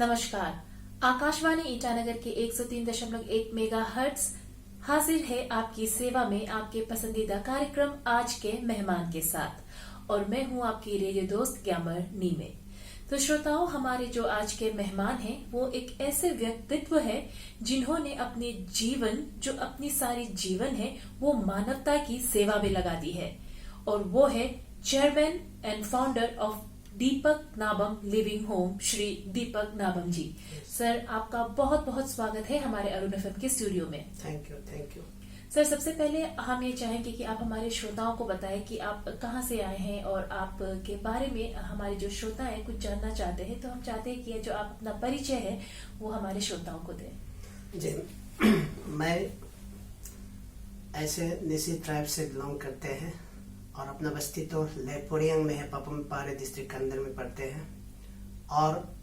नमस्कार। आकाशवाणी ईटानगर के 103.1 मेगाहर्ट्ज हाजिर है आपकी सेवा में आपके पसंदीदा कार्यक्रम आज के मेहमान के साथ, और मैं हूं आपकी रेडियो दोस्त ग्यामर नीमे। तो श्रोताओं, हमारे जो आज के मेहमान हैं वो एक ऐसे व्यक्तित्व है जिन्होंने अपने जीवन, जो अपनी सारी जीवन है वो मानवता की सेवा में लगा दी है, और वो है chairman and founder of Deepak Nabam living home, Shri Deepak Nabam ji. Sir, आपका बहुत बहुत स्वागत है हमारे अरुण एफएम के स्टूडियो में। Thank you. सर, सबसे पहले हम ये चाहेंगे कि आप हमारे श्रोताओं को बताएं कि आप कहाँ से आए हैं, और आपके बारे में हमारे जो श्रोता हैं कुछ जानना चाहते हैं, तो हम चाहते हैं कि जो आप अपना परिचय है वो हमारे श्रोताओं को दें। जी, मैं ऐसे निसी ट्राइब से बिलोंग करते हैं और अपना बस्ती तो लेपोरियांग में है, पापम पारे डिस्ट्रिक्ट के अंदर में पड़ते हैं। और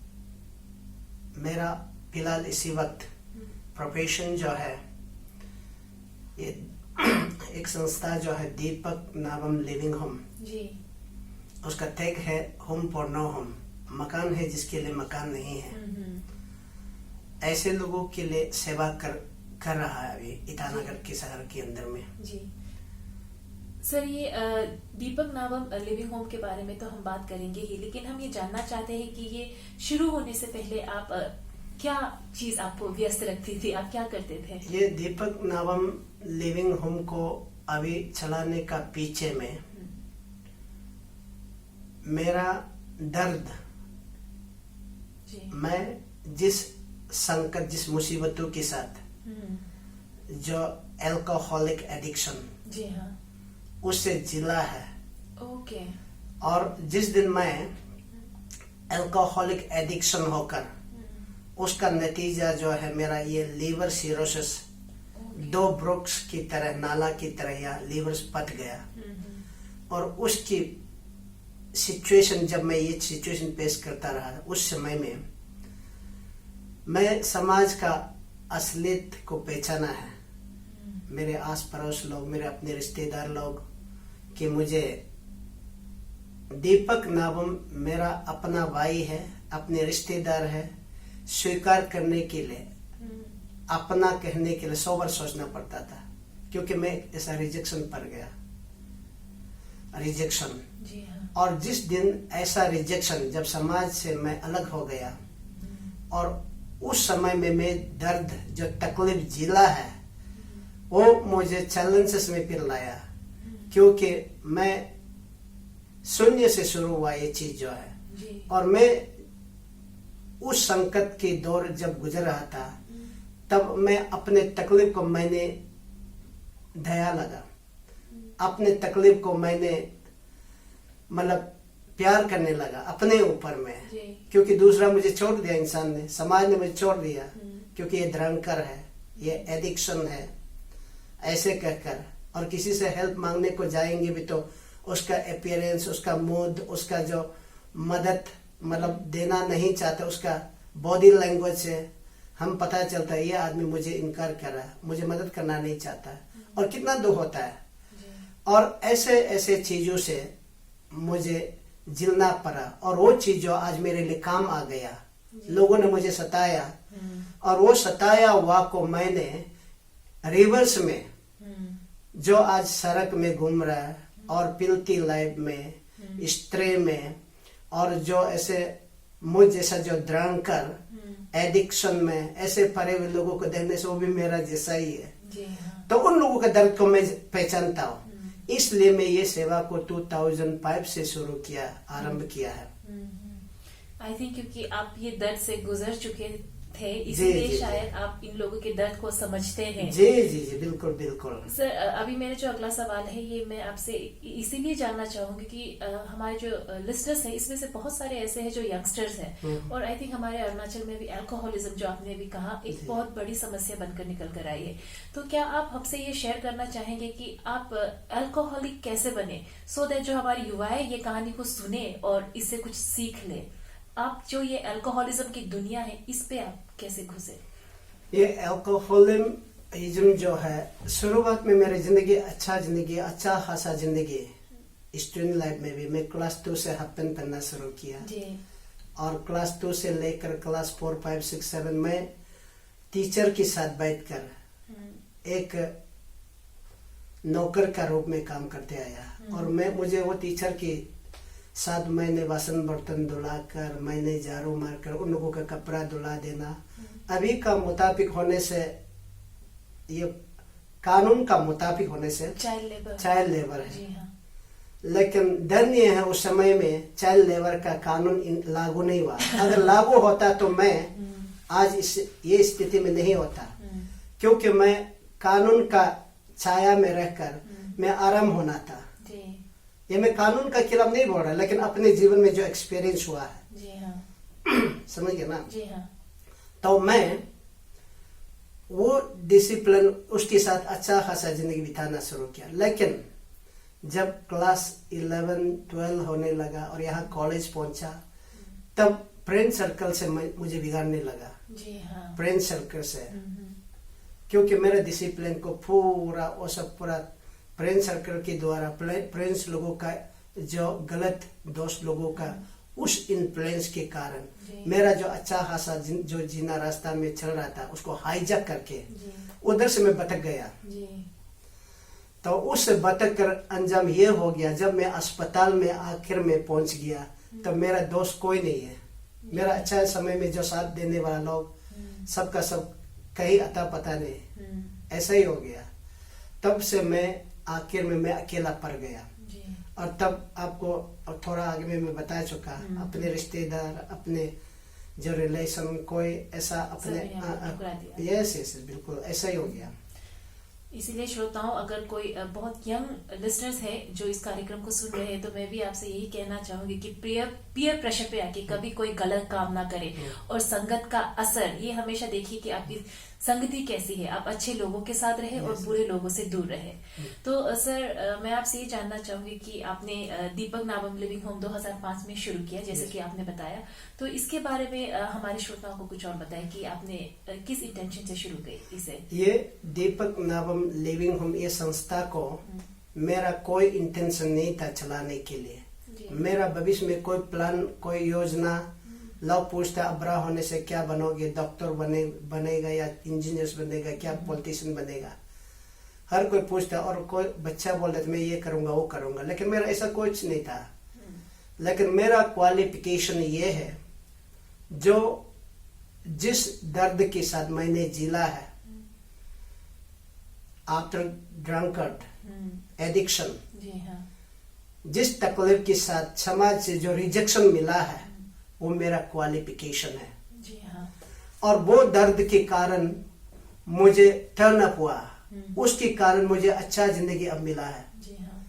मेरा फिलहाल इसी वक्त प्रोफेशन जो है, ये एक संस्था जो है दीपक नाबम लिविंग होम जी, उसका टैग है होम फॉर नो होम, मकान है जिसके लिए मकान नहीं है। ऐसे लोगों के लिए सेवा कर रहा है अभी ईटानगर के शहर के अंदर में। जी सर, ये दीपक नाबम लिविंग होम के बारे में तो हम बात करेंगे ही, लेकिन हम ये जानना चाहते हैं कि ये शुरू होने से पहले आप क्या चीज आपको व्यस्त रखती थी, आप क्या करते थे? ये दीपक नाबम लिविंग होम को अभी चलाने का पीछे में मेरा दर्द, मैं जिस संकट, जिस मुसीबतों के साथ, जो अल्कोहलिक एडिक्शन, जी हाँ, उससे जिला है। ओके। और जिस दिन मैं अल्कोहलिक एडिक्शन होकर उसका नतीजा जो है मेरा ये लीवर सिरोसिस, दो ब्रोक्स की तरह, नाला की तरह या लीवर पट गया। और उसकी सिचुएशन, जब मैं ये सिचुएशन पेश करता रहा, उस समय में मैं समाज का असलियत को पहचाना है। मेरे आस पड़ोस लोग, मेरे अपने रिश्तेदार लोग, कि मुझे दीपक नाबम मेरा अपना भाई है, अपने रिश्तेदार है, स्वीकार करने के लिए, अपना कहने के लिए 100 बार सोचना पड़ता था, क्योंकि मैं ऐसा रिजेक्शन पर गया, रिजेक्शन। जी हाँ। और जिस दिन ऐसा रिजेक्शन, जब समाज से मैं अलग हो गया, और उस समय में मैं दर्द, जो तकलीफ जिला है, वो मुझे चैलेंजेस में फिर लाया, क्योंकि मैं शून्य से शुरू हुआ ये चीज जो है। जी। और मैं उस संकट के दौर जब गुजर रहा था, तब मैं अपने तकलीफ को मैंने दया लगा, अपने तकलीफ को मैंने मतलब प्यार करने लगा अपने ऊपर में, क्योंकि दूसरा मुझे छोड़ दिया, इंसान ने, समाज ने मुझे छोड़ दिया, क्योंकि ये ड्रंकर है, ये एडिक्शन है, ऐसे कहकर। और किसी से हेल्प मांगने को जाएंगे भी तो उसका अपीयरेंस, उसका मूड, उसका जो मदद मतलब देना नहीं चाहता, उसका बॉडी लैंग्वेज से हम पता चलता है ये आदमी मुझे इनकार कर रहा है, मुझे मदद करना नहीं चाहता, और कितना दुख होता है। और ऐसे ऐसे चीजों से मुझे झेलना पड़ा, और वो चीज जो आज मेरे लिए काम आ गया, लोगों ने मुझे सताया, और वो सताया हुआ को मैंने रिवर्स में, जो आज सड़क में घूम रहा है और पिलती लाइफ में, स्ट्रे में, और जो ऐसे मुझ जैसा जो ड्रंकर एडिक्शन में, ऐसे पड़े हुए लोगों को देखने से वो भी मेरा जैसा ही है। तो उन लोगों के दर्द को मैं पहचानता हूँ, इसलिए मैं ये सेवा को 2005 से शुरू किया, आरंभ किया है। आई थिंक क्योंकि आप ये दर्द से गुजर चुके थे, इसलिए शायद आप इन लोगों के दर्द को समझते हैं। जी जी जी, बिल्कुल बिल्कुल। सर, अभी मेरा जो अगला सवाल है, ये मैं आपसे इसीलिए जानना चाहूंगी कि हमारे जो लिस्टनर्स हैं, इसमें से बहुत सारे ऐसे हैं जो यंगस्टर्स हैं, और आई थिंक हमारे अरुणाचल में भी अल्कोहलिज्म, जो आपने भी कहा, एक बहुत बड़ी समस्या बनकर निकल कर आई है। तो क्या आप हमसे ये शेयर करना चाहेंगे कि आप अल्कोहलिक कैसे बने, सो दैट जो हमारे युवा है ये कहानी को सुने और इससे कुछ सीख ले? आप जो ये अल्कोहलिज्म की दुनिया है, इस पे आप कैसे घुसे? ये अल्कोहलिज्म जो है, शुरुआत में मेरी जिंदगी अच्छा खासा जिंदगी, स्टूडेंट लाइफ में भी मैं क्लास 2 से हाफ पैंट पहनना शुरू किया, और क्लास 2 से लेकर क्लास 4, 5, 6, 7 में टीचर के साथ बैठकर एक नौकर का रूप में काम करते आया। और मुझे वो टीचर के साथ मैंने वासन बर्तन धुलाकर, मैंने झाड़ू मारकर उन लोगों का कपड़ा धुला देना। अभी का मुताबिक होने से, ये कानून का मुताबिक होने से चाइल्ड लेबर है। जी हाँ। लेकिन डर ये है उस समय में चाइल्ड लेबर का कानून लागू नहीं हुआ। अगर लागू होता तो मैं आज ये स्थिति में नहीं होता, क्योंकि मैं कानून का छाया में रहकर मैं आराम होना था। ये मैं कानून का खिलाफ नहीं बोल रहा, लेकिन अपने जीवन में जो एक्सपीरियंस हुआ है। जी हाँ। समझ गए ना? जी हाँ। तो मैं वो डिसिप्लिन उसके साथ अच्छा खासा जिंदगी बिताना शुरू किया। लेकिन जब क्लास 11, 12 होने लगा और यहाँ कॉलेज पहुंचा, तब फ्रेंड सर्कल से मुझे बिगाड़ने लगा। जी हाँ। फ्रेंड सर्कल से, क्योंकि मेरे डिसिप्लिन को पूरा वो सब पूरा फ्रेंड सर्कल के द्वारा, फ्रेंड्स लोगों का जो गलत दोस्त लोगों का उस इन्फ्लुएंस के कारण मेरा जो अच्छा खासा जो जीना रास्ता में चल रहा था उसको हाईजैक करके उधर से मैं भटक गया। तो उससे भटक कर अंजाम ये हो गया, जब मैं अस्पताल में आखिर में पहुंच गया तब मेरा दोस्त कोई नहीं है। मेरा अच्छा समय में जो साथ देने वाला लोग सबका सब कहीं अता पता नहीं, ऐसा ही हो गया। तब से मैं आखिर में मैं अकेला पड़ गया। और तब आपको थोड़ा आगे में मैं बता चुका, अपने रिश्तेदार, अपने जो रिलेशन, कोई ऐसा अपने यस बिल्कुल ऐसा ही हो गया। इसीलिए श्रोताओं, अगर कोई बहुत यंग लिसनर्स है जो इस कार्यक्रम को सुन रहे हैं, तो मैं भी आपसे यही कहना चाहूंगी कि पीयर प्रेशर पे आके कभी कोई गलत काम ना करे। और संगत का असर ये हमेशा देखिए कि आपकी संगति कैसी है, आप अच्छे लोगों के साथ रहे और बुरे लोगों से दूर रहे। तो सर, मैं आपसे ये जानना चाहूंगी कि आपने दीपक नाबम लिविंग होम 2005 में शुरू किया, जैसे कि आपने बताया, तो इसके बारे में हमारे श्रोताओं को कुछ और बताएं कि आपने किस इंटेंशन से शुरू की इसे। ये दीपक नाबम लिविंग होम, ये संस्था को मेरा कोई इंटेंशन नहीं था चलाने के लिए। मेरा भविष्य में कोई प्लान, कोई योजना, लोग पूछता अब बड़ा होने से क्या बनोगे, डॉक्टर बनेगा या इंजीनियर बनेगा, क्या पॉलिटिशियन बनेगा, हर कोई पूछता। और कोई बच्चा बोल रहा था मैं ये करूंगा वो करूंगा, लेकिन मेरा ऐसा कुछ नहीं था। लेकिन मेरा क्वालिफिकेशन ये है, जो जिस दर्द के साथ मैंने जिला है आफ्टर ड्रंकर्ड एडिक्शन, जिस तकलीफ के साथ समाज से जो रिजेक्शन मिला है, वो मेरा क्वालिफिकेशन है। जी हाँ। और वो दर्द के कारण मुझे टर्न अप हुआ, उसके कारण मुझे अच्छा जिंदगी अब मिला है। जी हाँ।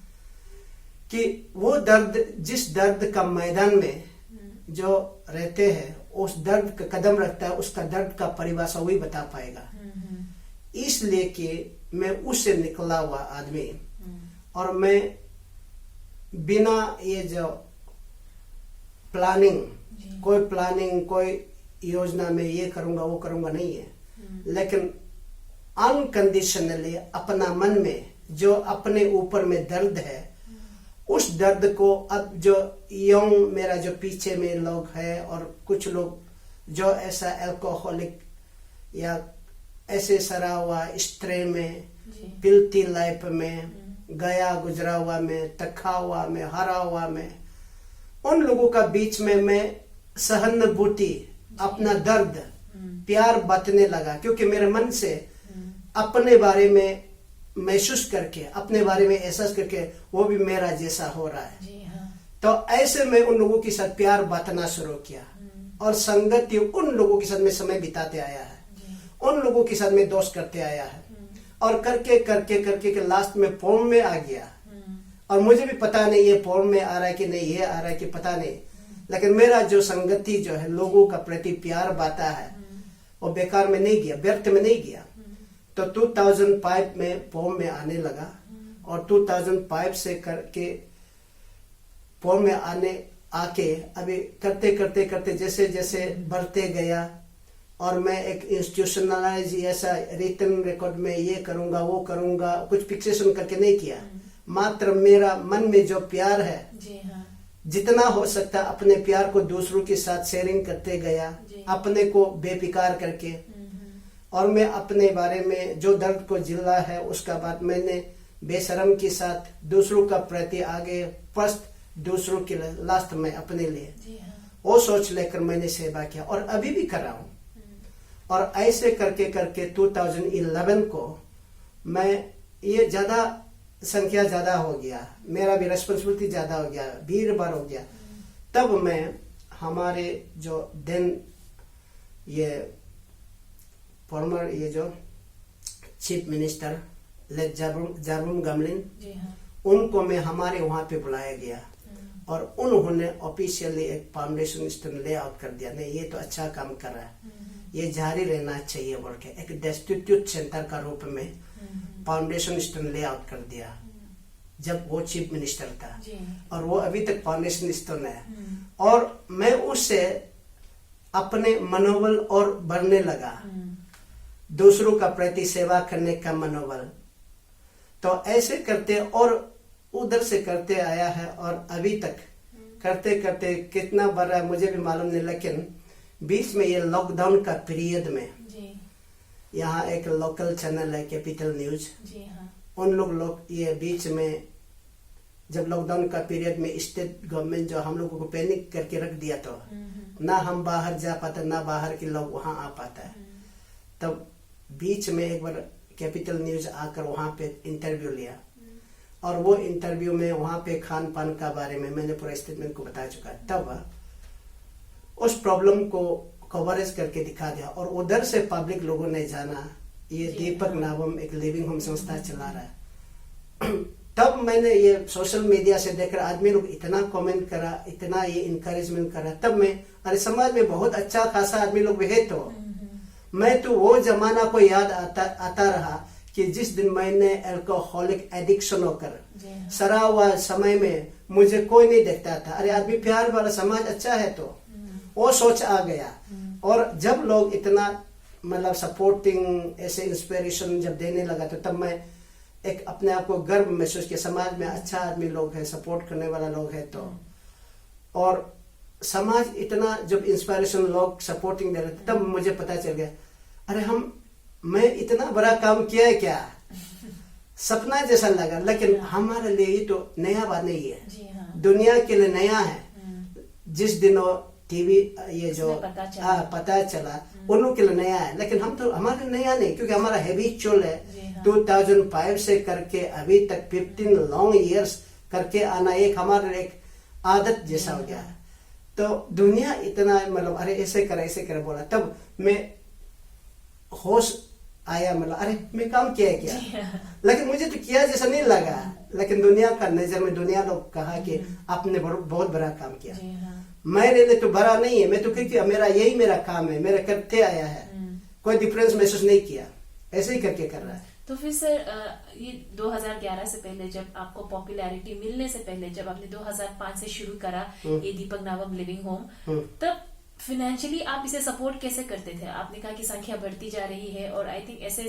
कि वो दर्द, जिस दर्द का मैदान में जो रहते हैं, उस दर्द का कदम रखता है, उसका दर्द का परिभाषा वही बता पाएगा। इसलिए कि मैं उससे निकला हुआ आदमी, और मैं बिना ये जो प्लानिंग, कोई योजना में ये करूंगा वो करूंगा नहीं है, लेकिन अनकंडीशनली अपना मन में जो अपने ऊपर में दर्द है, उस दर्द को अब जो यंग मेरा जो पीछे में लोग है, और कुछ लोग जो ऐसा अल्कोहलिक या ऐसे सरा हुआ स्ट्रे में, पिलती लाइफ में, गया गुजरा हुआ में, तखा हुआ में, हरा हुआ में, उन लोगों का बीच में मैं सहानुभूति, अपना दर्द, प्यार बांटने लगा। क्योंकि मेरे मन से अपने बारे में महसूस करके, अपने बारे में एहसास करके, वो भी मेरा जैसा हो रहा है। जी हाँ। तो ऐसे मैं उन लोगों के साथ प्यार बांटना शुरू किया, और संगति उन लोगों के साथ में समय बिताते आया है, उन लोगों के साथ में दोस्त करते आया है, और करके करके करके के लास्ट में फॉर्म में आ गया। और मुझे भी पता नहीं ये फॉर्म में आ रहा है कि नहीं, ये आ रहा है कि पता नहीं, लेकिन मेरा जो संगति जो है, लोगों का प्रति प्यार बांटा है, वो बेकार में नहीं गया, व्यर्थ में नहीं गया। तो 2005 में फॉर्म में आने लगा, और 2005 से करके फॉर्म में आके अभी करते करते करते जैसे जैसे बढ़ते गया, और मैं एक इंस्टीट्यूशनलाइज ऐसा रिटन रिकॉर्ड में ये करूंगा वो करूंगा, कुछ फिक्सेशन करके नहीं किया। मात्र मेरा मन में जो प्यार है, जी हाँ। जितना हो सकता अपने प्यार को दूसरों के साथ शेयरिंग करते गया, जी। अपने को बेफिकार करके। और मैं अपने बारे में जो दर्द को झेला है उसका बात मैंने बेशरम के साथ दूसरों का प्रति आगे, फर्स्ट दूसरों के लिए, लास्ट में अपने लिए, जी हाँ। वो सोच लेकर मैंने सेवा किया और अभी भी कर रहा हूँ। और ऐसे करके करके 2011 को मैं ये ज्यादा संख्या ज्यादा हो गया, मेरा भी रेस्पॉन्सिबिलिटी ज्यादा हो गया, भीड़ भाड़ हो गया। तब मैं हमारे जो देन ये फॉर्मर ये जो चीफ मिनिस्टर लेट जार्बम गमलिन, जी हाँ। उनको मैं हमारे वहां पे बुलाया गया और उन्होंने ऑफिशियली एक फाउंडेशन स्टोन ले आउट कर दिया। नहीं, ये तो अच्छा काम कर रहा है, ये जारी रहना चाहिए बोल के एक डेस्टिट्यूट सेंटर का रूप में फाउंडेशन स्टोन ले आउट कर दिया जब वो चीफ मिनिस्टर था। जी। और वो अभी तक फाउंडेशन स्टोन है। और मैं उससे अपने मनोबल और बढ़ने लगा, दूसरों का प्रति सेवा करने का मनोबल। तो ऐसे करते और उधर से करते आया है और अभी तक करते करते कितना बढ़ रहा है मुझे भी मालूम नहीं। लेकिन बीच में ये लॉकडाउन का पीरियड में जी। यहाँ एक लोकल चैनल है कैपिटल न्यूज, जी हाँ। उन लोग ये बीच में जब लॉकडाउन का पीरियड में स्टेट गवर्नमेंट जो हम लोगों को पैनिक करके रख दिया, तो ना हम बाहर जा पाते ना बाहर के लोग वहां आ पाता है। तब बीच में एक बार कैपिटल न्यूज आकर वहां पे इंटरव्यू लिया और वो इंटरव्यू में वहां पे खान पान का बारे में मैंने पूरा स्टेटमेंट को बता चुका। तब उस प्रॉब्लम को कवरेज करके दिखा दिया और उधर से पब्लिक लोगों ने जाना ये दीपक नावम एक लिविंग होम संस्था चला रहा है। तब मैंने ये सोशल मीडिया से देखकर आदमी लोग इतना कमेंट करा, इतना ये इंकरेजमेंट करा। तब मैं अरे समाज में बहुत अच्छा खासा आदमी लोग भी है। तो मैं तो वो जमाना को याद आता रहा कि जिस दिन मैंने अल्कोहलिक एडिक्शन होकर सरा हुआ समय में मुझे कोई नहीं देखता था। अरे आदमी प्यार वाला समाज अच्छा है, तो वो सोच आ गया। और जब लोग इतना मतलब सपोर्टिंग ऐसे इंस्पिरेशन जब देने लगा, तो तब मैं एक अपने आप को गर्व महसूस किया, समाज में अच्छा आदमी लोग है, सपोर्ट करने वाला लोग है। तो और समाज इतना जब इंस्पिरेशन लोग सपोर्टिंग दे रहे थे, तब मुझे पता चल गया अरे मैं इतना बड़ा काम किया है क्या, सपना जैसा लगा। लेकिन हमारे लिए ये तो नया बात नहीं है, जी हाँ। दुनिया के लिए नया है। जिस दिन वो टीवी ये जो पता चला उन लोग के लिए नया है, लेकिन हम तो हमारे नया नहीं, क्योंकि हमारा हैबिचुअल है। 2005 से करके अभी तक 15 लॉन्ग इयर्स करके आना एक हमारे एक आदत जैसा हो गया है। तो दुनिया इतना मतलब अरे ऐसे करे बोला, तब मैं होश आया, मतलब अरे मैं काम किया है क्या, लेकिन मुझे तो किया जैसा नहीं लगा। लेकिन दुनिया का नजर में दुनिया लोग कहा कि आपने बहुत बड़ा काम किया। मेरे लिए तो बड़ा नहीं है, मैं तो क्योंकि मेरा यही मेरा काम है, मेरा करते आया है, कोई डिफरेंस महसूस नहीं किया, ऐसे ही करके कर रहा है। तो फिर सर ये 2011 से पहले जब आपको पॉपुलैरिटी मिलने से पहले जब आपने 2005 से शुरू करा ये दीपक नावम लिविंग होम, तब फाइनेंशियली आप इसे सपोर्ट कैसे करते थे? आपने कहा कि संख्या बढ़ती जा रही है और आई थिंक ऐसे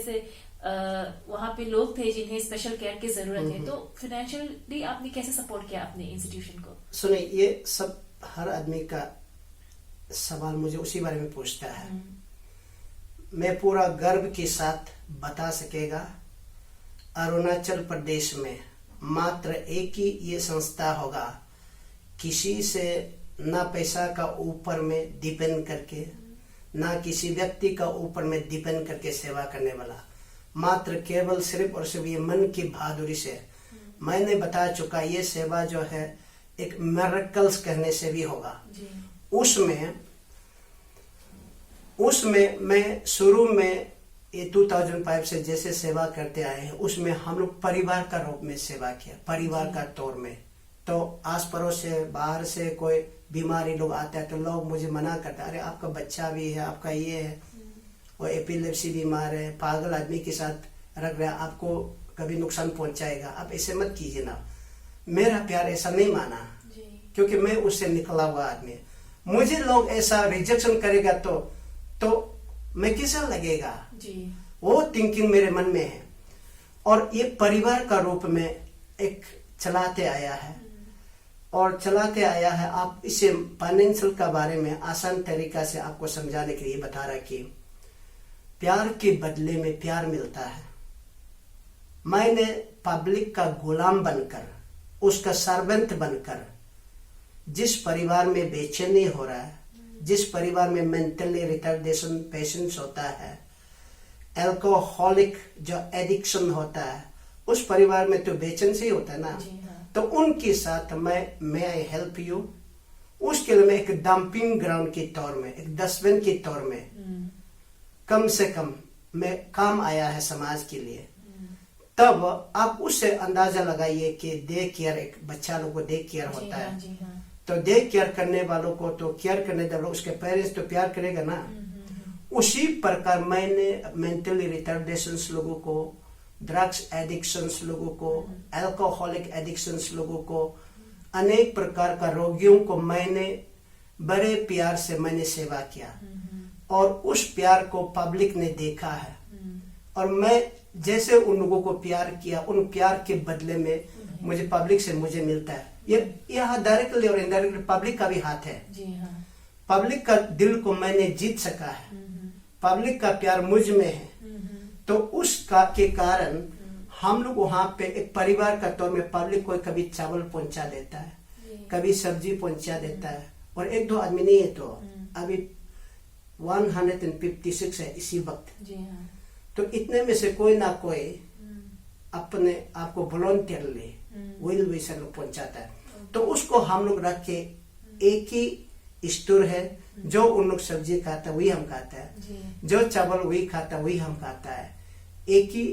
वहां पे लोग थे जिन्हें स्पेशल केयर की जरूरत है, तो फाइनेंशियली आपने कैसे सपोर्ट किया अपने इंस्टीट्यूशन को? सुनिए, ये सब हर आदमी का सवाल मुझे उसी बारे में पूछता है। मैं पूरा गर्व के साथ बता सकेगा, अरुणाचल प्रदेश में मात्र एक ही ये संस्था होगा, किसी से ना पैसा का ऊपर में डिपेंड करके, ना किसी व्यक्ति का ऊपर में डिपेंड करके सेवा करने वाला, मात्र केवल सिर्फ और सिर्फ ये मन की बहादुरी से। मैंने बता चुका, ये सेवा जो है एक मिरेकल्स कहने से भी होगा। उसमें मैं शुरू में ये 2005 से जैसे सेवा करते आए हैं, उसमें हम लोग परिवार का रूप में सेवा किया, परिवार का तौर में। तो आस पड़ोस से बाहर से कोई बीमारी लोग आते हैं तो लोग मुझे मना करते हैं, अरे आपका बच्चा भी है, आपका ये है, वो एपिलेप्सी बीमार है, पागल आदमी के साथ रख रहा है, आपको कभी नुकसान पहुंचाएगा, आप ऐसे मत कीजिए ना। मेरा प्यार ऐसा नहीं माना, क्योंकि मैं उससे निकला हुआ आदमी। मुझे लोग ऐसा रिजेक्शन करेगा तो मैं कैसा लगेगा जी। वो थिंकिंग मेरे मन में है और ये परिवार का रूप में एक चलाते आया है। और चलाते आया है। आप इसे फाइनेंशियल का बारे में आसान तरीका से आपको समझाने के लिए बता रहा कि प्यार के बदले में प्यार मिलता है। मैंने पब्लिक का गुलाम बनकर, उसका सर्वेंट बनकर, जिस परिवार में बेचैनी हो रहा है, जिस परिवार में मेंटली रिटार्डेशन पेशेंट्स होता है, अल्कोहलिक जो एडिक्शन होता है, उस परिवार में तो बेचैन से ही होता है ना। तो उनके साथ मैं आई हेल्प यू, उसके लिए मैं एक डंपिंग ग्राउंड के तौर में, एक डस्टबिन के तौर में कम से कम मैं काम आया है समाज के लिए। तब आप उससे अंदाजा लगाइए कि डे केयर, एक बच्चा लोग को डे केयर होता है, तो डे केयर करने वालों को तो केयर करने वालों, उसके पेरेंट्स तो प्यार करेगा ना। उसी प्रकार मैंने मेंटली रिटार्डेशंस लोगों को, ड्रग्स एडिक्शंस लोगों को, अल्कोहलिक एडिक्शंस लोगों को, अनेक प्रकार का रोगियों को मैंने बड़े प्यार से मैंने सेवा किया और उस प्यार को पब्लिक ने देखा है। और मैं जैसे उन लोगों को प्यार किया, उन प्यार के बदले में मुझे पब्लिक से मुझे मिलता है। यह डायरेक्टली और इनडायरेक्टली पब्लिक का भी हाथ है। पब्लिक का दिल को मैंने जीत सका है, पब्लिक का प्यार मुझ में है। तो उसका के कारण हम लोग वहां पे एक परिवार का तौर में पब्लिक को कभी चावल पहुंचा देता है, कभी सब्जी पहुंचा देता है, और एक दो आदमी नहीं है। तो अभी 156 है इसी वक्त। तो इतने में से कोई ना कोई अपने आप को वॉलंटियरली विल विशर लोग पहुंचाता है। तो उसको हम लोग रख के एक ही स्टोर है, जो उन लोग सब्जी खाता है वही हम खाता है, जो चावल वही खाता है वही हम खाता है। एक ही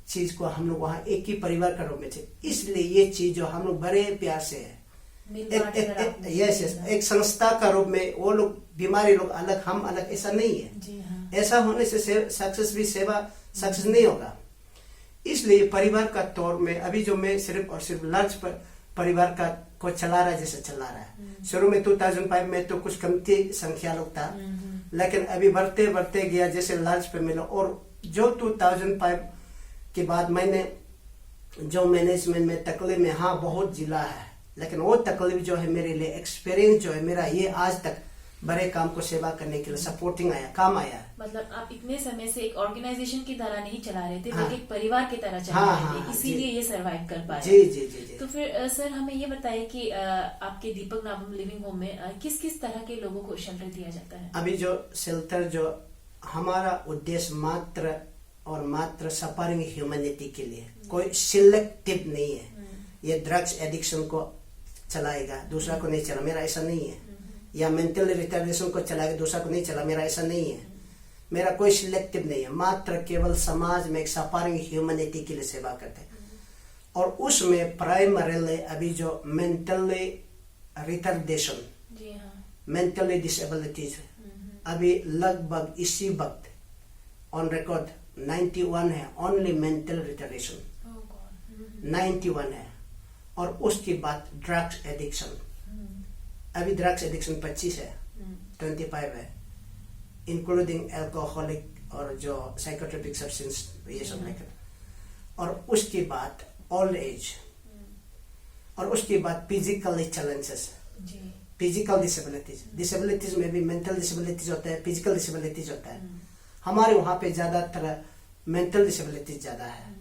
चीज को हम लोग वहाँ एक ही परिवार का रूप में थे। इसलिए ये चीज जो हम लोग बड़े प्यार से है, एक संस्था का रूप में, वो लोग बीमारी लोग अलग, हम अलग, ऐसा नहीं है। ऐसा होने से सक्सेस भी सेवा सक्सेस नहीं होगा। इसलिए परिवार का तौर में अभी जो मैं सिर्फ और सिर्फ लार्ज परिवार का को चला रहा है, जैसे चला रहा है। शुरू में 2005 में तो कुछ कमती संख्या लोग था, लेकिन अभी बढ़ते बढ़ते गया जैसे लार्ज पे मिला। और जो 2005 के बाद मैंने जो मैनेजमेंट में तकलीफ में, हाँ बहुत जिला है, लेकिन वो तकलीफ जो है मेरे लिए एक्सपीरियंस जो है मेरा, ये आज तक बड़े काम को सेवा करने के लिए सपोर्टिंग आया, काम आया। मतलब आप इतने समय से एक ऑर्गेनाइजेशन की तरह नहीं चला रहे थे, बल्कि एक परिवार की तरह चला रहे थे, इसीलिए ये सरवाइव कर पाए। जी। तो फिर सर हमें ये बताइए कि आपके दीपक नाभम लिविंग होम में किस किस तरह के लोगों को शेल्टर दिया जाता है? अभी जो शेल्टर, जो हमारा उद्देश्य मात्र और मात्र सफरिंग ह्यूमैनिटी के लिए, कोई सिलेक्टिव नहीं है। ये ड्रग्स एडिक्शन को चलाएगा, दूसरा को नहीं चला, मेरा ऐसा नहीं है। या मेंटल रिटार्डेशन को चलाएगा, दूसरा को नहीं चला, मेरा ऐसा नहीं है। मेरा कोई सिलेक्टिव नहीं है, मात्र केवल समाज में एक सफरिंग ह्यूमैनिटी के लिए सेवा करते हैं। और उसमें प्राइमरीली अभी जो मेंटली रिटार्डेशन, मेंटली डिसेबिलिटीज, अभी लगभग इसी वक्त ऑन रिकॉर्ड 91 है, ओनली मेंटल रिटार्डेशन 91 है। और उसके बाद ड्रग्स एडिक्शन, अभी ड्रग्स एडिक्शन 25 है, 25 है, इंक्लूडिंग अल्कोहलिक और जो साइकोट्रोपिक सब्सटेंस, ये सब लेकर। और उसके बाद ओल्ड एज, और उसके बाद फिजिकली चैलेंजेस, फिजिकल डिसेबिलिटीज में भी मेंटल डिसेबिलिटीज होता है, फिजिकल डिसेबिलिटीज होता है। हमारे वहां पे ज्यादातर मेंटल डिसेबिलिटीज ज्यादा है।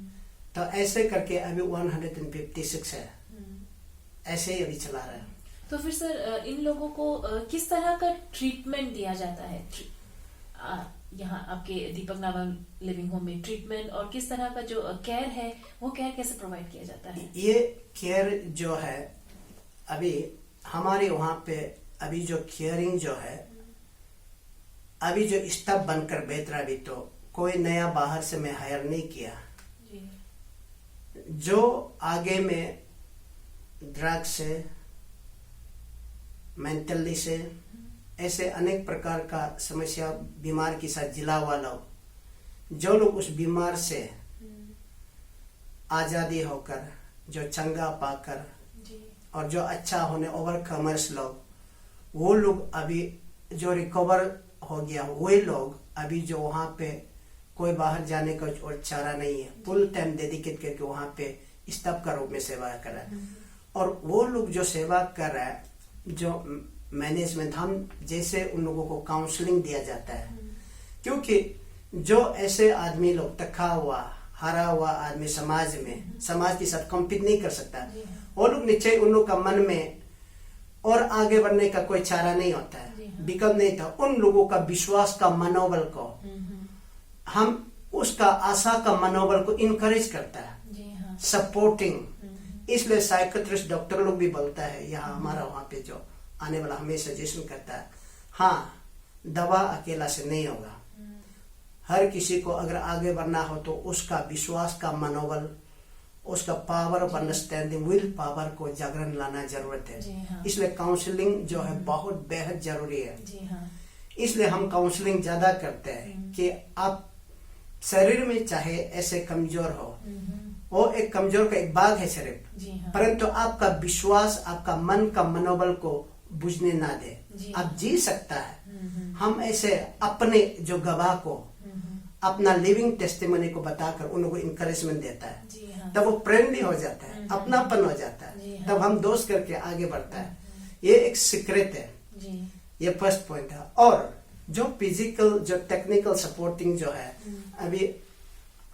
तो ऐसे करके अभी 156 है, ऐसे ही अभी चला रहा है। तो फिर सर इन लोगों को किस तरह का ट्रीटमेंट दिया जाता है यहाँ आपके दीपक नाभम लिविंग होम में? ट्रीटमेंट और किस तरह का जो केयर है, वो केयर कैसे प्रोवाइड किया जाता है? ये केयर जो है अभी हमारे वहां पे, अभी जो केयरिंग जो है, अभी जो स्टाफ बनकर बैठ रहा, अभी तो कोई नया बाहर से मैं हायर नहीं किया। जो आगे में ड्रग से, मेंटली से, ऐसे अनेक प्रकार का समस्या बीमार के साथ जिला हुआ लोग, जो लोग उस बीमार से आजादी होकर, जो चंगा पाकर और जो अच्छा होने ओवरकमर्स लोग, वो लोग अभी जो रिकवर हो गया, वही लोग अभी जो वहां पे कोई बाहर जाने का और चारा नहीं है, फुल टाइम डेडिकेट करके वहां पे स्टाफ का रूप में सेवा कर रहा है। और वो लोग जो सेवा कर रहा है, जो मैनेजमेंट, हम जैसे उन लोगों को काउंसलिंग दिया जाता है, क्योंकि जो ऐसे आदमी लोग थका हुआ हारा हुआ आदमी समाज के साथ कॉम्पीट नहीं कर सकता, वो लोग नीचे उन लोग का मन में और आगे बढ़ने का कोई चारा नहीं होता है, विकल्प नहीं था। उन लोगों का विश्वास का मनोबल को हम उसका आशा का मनोबल को इनकरेज करता है, सपोर्टिंग। इसलिए साइकेट्रिस्ट डॉक्टर लोग भी बोलता है, यहाँ हमारा वहां पे जो आने वाला हमें सजेशन करता है, हाँ दवा अकेला से नहीं होगा, हर किसी को अगर आगे बढ़ना हो तो उसका विश्वास का मनोबल, उसका power of understanding, will power को जागरण लाना जरूरत है। इसलिए काउंसलिंग जो है बहुत बेहद जरूरी है। इसलिए हम काउंसलिंग ज्यादा करते हैं कि आप शरीर में चाहे ऐसे कमजोर हो, वो एक कमजोर का एक भाग है शरीर, परंतु आपका विश्वास, आपका मन का मनोबल को बुझने ना दे, आप जी सकता है। हम ऐसे अपने जो गवाह को अपना लिविंग टेस्टिमनी को बताकर उनको इंकरेजमेंट देता है, तब वो प्रेम भी हो जाता है, अपनापन हो जाता है, तब हम दोस्त करके आगे बढ़ता है। ये एक सीक्रेट है, ये फर्स्ट पॉइंट है। और जो फिजिकल, जो टेक्निकल सपोर्टिंग जो है, अभी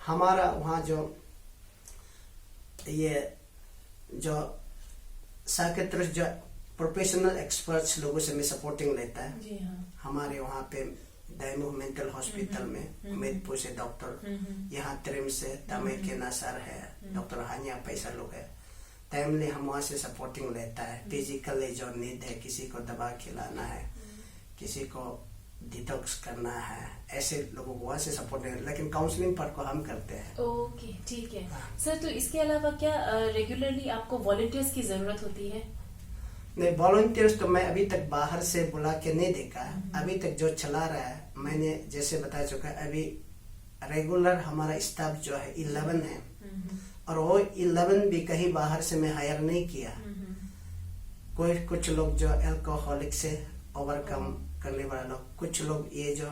हमारा वहाँ जो ये जो साइकियाट्रिस्ट जो प्रोफेशनल एक्सपर्ट्स लोगों से मैं सपोर्टिंग लेता है, हमारे वहाँ पे डायमो मेंटल हॉस्पिटल में उमेदपुर से डॉक्टर, यहाँ त्रिम से तमे के नासर है, डॉक्टर हानिया पैसा लोग है, टाइमली हम वहाँ से सपोर्टिंग लेता है। फिजिकली जो नीड है, किसी को दवा खिलाना है, किसी को डिटॉक्स करना है, ऐसे लोगों को वहाँ से सपोर्ट नहीं, लेकिन काउंसलिंग पार्ट को हम करते हैं। ओके, ठीक है सर। तो इसके अलावा क्या रेगुलरली आपको वॉलंटियर्स की जरूरत होती है? नहीं, वॉलंटियर्स तो मैं अभी तक बाहर से बुला के नहीं देखा। अभी तक जो चला रहा है, मैंने जैसे बता चुका है, अभी रेगुलर हमारा स्टाफ जो है 11 है, और वो 11 भी कहीं बाहर से मैं हायर नहीं किया। कोई कुछ लोग जो अल्कोहलिक से ओवरकम करने वाला लोग, कुछ लोग ये जो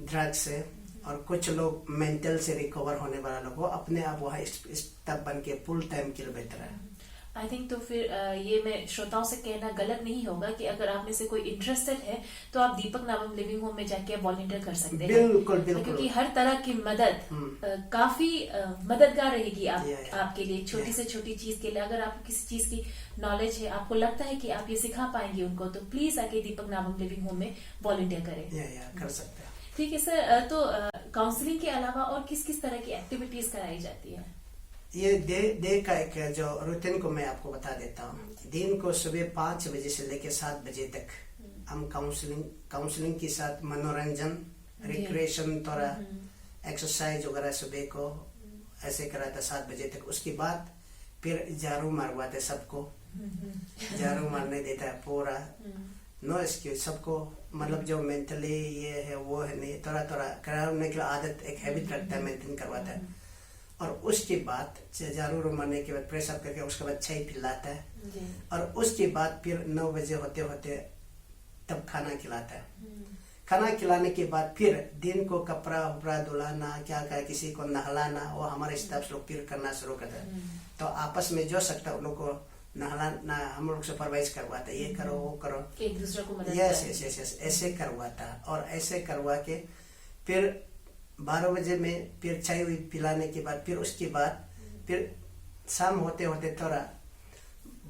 ड्रग्स से, और कुछ लोग मेंटल से रिकवर होने वाला लोग, वो अपने आप वहाँ स्टाफ बन के फुल टाइम के लिए बेहतर है। आई थिंक तो फिर ये मैं श्रोताओं से कहना गलत नहीं होगा कि अगर आप में से कोई इंटरेस्टेड है तो आप दीपक नावम लिविंग होम में जाके वॉलंटियर कर सकते हैं। बिल्कुल बिल्कुल, क्योंकि हर तरह की मदद काफी मददगार रहेगी आपके लिए। छोटी से छोटी चीज के लिए अगर आपको किसी चीज की नॉलेज है, आपको लगता है कि आप ये सिखा पाएंगे उनको, तो प्लीज आके दीपक नावम लिविंग होम में वॉलंटियर करें। कर सकते हैं। ठीक है सर। तो काउंसलिंग के अलावा और किस किस तरह की एक्टिविटीज कराई जाती है? ये डे का एक जो रूटीन को मैं आपको बता देता हूँ। दिन को सुबह 5 बजे से लेकर 7 बजे तक हम काउंसलिंग के साथ मनोरंजन, रिक्रिएशन, थोड़ा एक्सरसाइज वगैरह सुबह को ऐसे कराता 7 बजे तक। उसके बाद फिर झाड़ू मारवाते सबको, झाड़ू मारने देता है पूरा, नो एक्सक्यूज सबको, मतलब जो मेंटली ये है वो है नहीं, थोड़ा थोड़ा कराने की आदत, एक हैबिट रखता है, मेंटेन करवाता है। और उसके बाद झाड़ू मारने के बाद प्रेस अप करके उसके बाद चाय पिलाता है, और उसके बाद फिर 9 बजे होते होते तब खाना खिलाता है। खाना खिलाने के बाद फिर दिन को कपड़ा उपड़ा धुलाना, क्या क्या किसी को नहलाना, वो हमारे स्टाफ लोग फिर करना शुरू करते हैं। तो आपस में जो सकता उन लोग को नहलाना हम लोग सुपरवाइज करवाता है, ये करो वो करो, एक दूसरे को मदद यस ऐसे करवाता। और ऐसे करवा के फिर 12 बजे में फिर चाय पिलाने के बाद फिर उसके बाद फिर शाम होते होते थोड़ा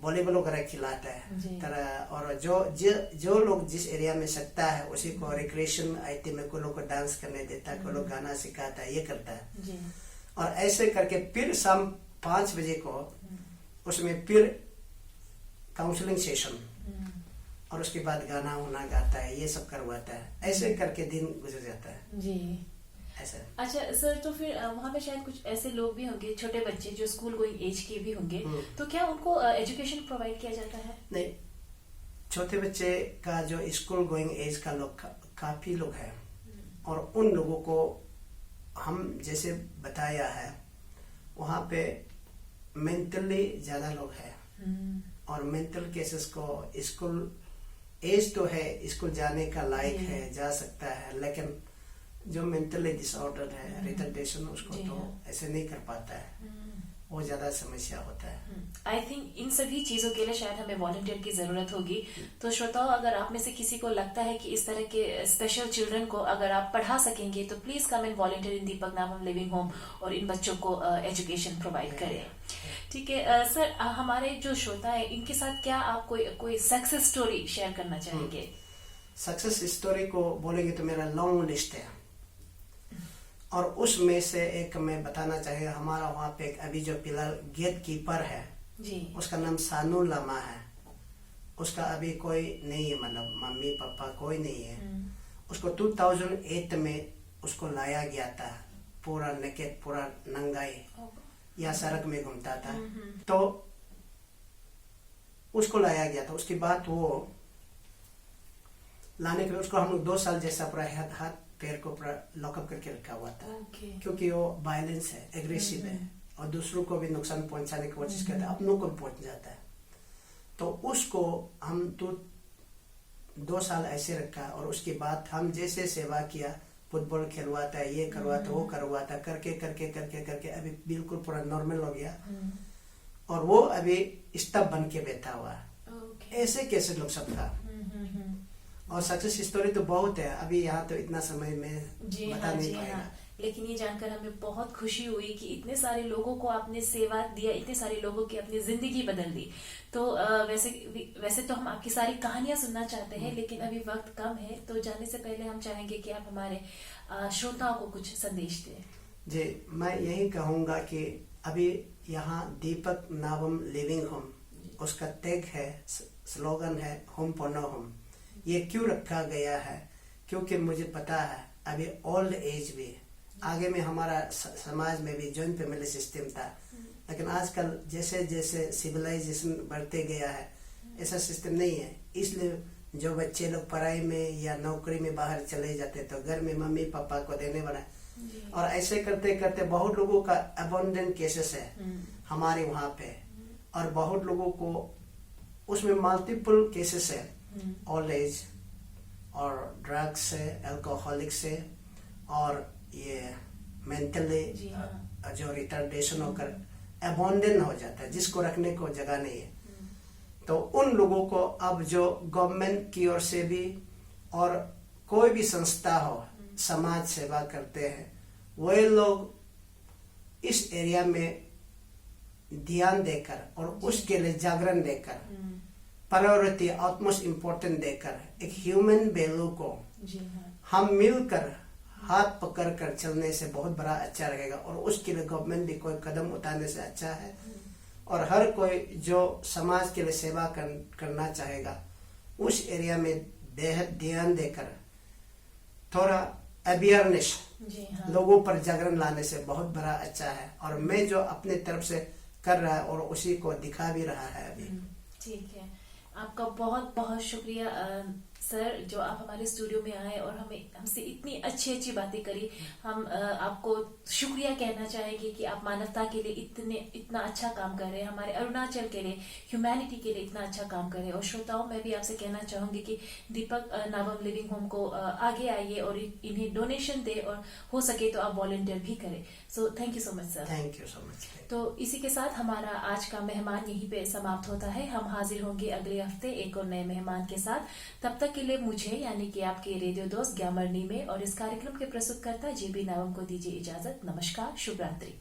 वॉलीबॉल वगैरह खिलाता है थोड़ा। और जो लोग जिस एरिया में सकता है उसी को रिक्रिएशन आइटम में, कोई लोग को डांस करने देता है, कोई लोग गाना सिखाता है, ये करता है। और ऐसे करके फिर शाम 5 बजे को उसमें फिर काउंसलिंग सेशन, और उसके बाद गाना वाना गाता है, ये सब करवाता है। ऐसे करके दिन गुजर जाता है जी। ऐसा। अच्छा सर, तो फिर वहाँ पे शायद कुछ ऐसे लोग भी होंगे, छोटे बच्चे जो स्कूल गोइंग एज के भी होंगे, तो क्या उनको एजुकेशन प्रोवाइड किया जाता है? नहीं, छोटे बच्चे का जो स्कूल गोइंग एज का लोग काफी लोग हैं, और उन लोगों को हम जैसे बताया है वहाँ पे मेंटली ज्यादा लोग हैं, और मेंटल केसेस को स्कूल एज तो है, स्कूल जाने का लायक है, जा सकता है, लेकिन जो मेंटली डिसऑर्डर है, रिटार्डेशन, उसको तो ऐसे नहीं कर पाता है। वो ज्यादा समस्या होता है। आई थिंक इन सभी चीजों के लिए शायद हमें वॉलंटियर की जरूरत होगी। तो श्रोताओं, अगर आप में से किसी को लगता है कि इस तरह के स्पेशल चिल्ड्रन को अगर आप पढ़ा सकेंगे तो please come and volunteer in Deepak नावम लिविंग होम और इन बच्चों को एजुकेशन प्रोवाइड करें। ठीक है सर, हमारे जो श्रोता है इनके साथ क्या आप कोई सक्सेस स्टोरी शेयर करना चाहेंगे? सक्सेस स्टोरी को बोलेंगे तो मेरा लॉन्ग लिस्ट है, और उसमें से एक मैं बताना चाहिए। हमारा वहाँ पे एक अभी जो पिलर गेट कीपर है जी, उसका नाम सानू लामा है। उसका अभी कोई नहीं है, मतलब मम्मी पापा कोई नहीं है। उसको 2008 में उसको लाया गया था, पूरा नेकेड, पूरा नंगाई, या सड़क में घूमता था। तो उसको लाया गया था। उसके बाद वो लाने के लिए उसको हम लोग 2 साल जैसा पूरा हाथ पैर को पूरा लॉकअप करके रखा हुआ था। क्योंकि वो वायलेंस है, एग्रेसिव है, और दूसरों को भी नुकसान पहुंचाने की कोशिश करता है, अपनों को भी पहुंच जाता है। तो उसको हम 2 साल ऐसे रखा, और उसके बाद हम जैसे सेवा किया, फुटबॉल खिलवाता है, ये करवाता, वो करवाता, करके करके करके करके अभी बिल्कुल पूरा नॉर्मल हो गया, और वो अभी स्टफ बन के बैठा हुआ है। ऐसे कैसे लोग सब था। और सक्सेस स्टोरी तो बहुत है, अभी यहाँ तो इतना समय में बता नहीं पाएगा। लेकिन ये जानकर हमें बहुत खुशी हुई कि इतने सारे लोगों को आपने सेवा दिया, इतने सारे लोगों की अपनी जिंदगी बदल दी। तो वैसे तो हम आपकी सारी कहानियां सुनना चाहते हैं, लेकिन अभी वक्त कम है। तो जाने से पहले हम चाहेंगे कि आप हमारे श्रोताओं को कुछ संदेश दें। जी, मैं यही कहूँगा कि अभी यहाँ दीपक नावम लिविंग होम, उसका टैग है, स्लोगन है होम फॉर नो होम। ये क्यों रखा गया है? क्योंकि मुझे पता है अभी ओल्ड एज भी, आगे में हमारा समाज में भी जॉइंट फैमिली सिस्टम था, लेकिन आजकल जैसे जैसे सिविलाइजेशन बढ़ते गया है, ऐसा सिस्टम नहीं है। इसलिए जो बच्चे लोग पढ़ाई में या नौकरी में बाहर चले जाते तो घर में मम्मी पापा को देने वाला, और ऐसे करते करते बहुत लोगों का अबंडेंट केसेस है हमारे वहाँ पे, और बहुत लोगों को उसमें मल्टीपल केसेस है, ओल्ड एज और ड्रग्स से, अल्कोहलिक से, और ये मेंटली जो रिटार्डेशन होकर अबंडन हो जाता है, जिसको रखने को जगह नहीं है। तो उन लोगों को अब जो गवर्नमेंट की ओर से भी और कोई भी संस्था हो समाज सेवा करते हैं, वे लोग इस एरिया में ध्यान देकर और उसके लिए जागरण देकर, प्रायोरिटी ऑटमोस्ट इम्पोर्टेंट देकर, एक ह्यूमन वैल्यू को हम मिलकर हाथ पकड़ कर चलने से बहुत बड़ा अच्छा रहेगा। और उसके लिए गवर्नमेंट भी कोई कदम उठाने से अच्छा है, और हर कोई जो समाज के लिए सेवा करना चाहेगा उस एरिया में बेहद ध्यान देकर थोड़ा अवेयरनेस लोगों पर जागरण लाने से बहुत बड़ा अच्छा है। और मैं जो अपने तरफ से कर रहा है और उसी को दिखा भी रहा है अभी। ठीक है, आपका बहुत बहुत शुक्रिया सर, जो आप हमारे स्टूडियो में आए और हमसे इतनी अच्छी अच्छी बातें करी। हम आपको शुक्रिया कहना चाहेंगे कि आप मानवता के लिए इतना अच्छा काम कर रहे हैं, हमारे अरुणाचल के लिए, ह्यूमैनिटी के लिए इतना अच्छा काम कर रहे हैं। और श्रोताओं, मैं भी आपसे कहना चाहूंगी कि दीपक नावम लिविंग होम को आगे आइए और इन्हें डोनेशन दे, और हो सके तो आप वॉलंटियर भी करें। So thank you so much sir. Thank you so much. तो इसी के साथ हमारा आज का मेहमान यहीं पे समाप्त होता है। हम हाजिर होंगे अगले हफ्ते एक और नए मेहमान के साथ। तब तक के लिए मुझे, यानी कि आपके रेडियो दोस्त ग्यामरनी में और इस कार्यक्रम के प्रस्तुतकर्ता JB नावम को दीजिए इजाजत। नमस्कार, शुभ रात्रि।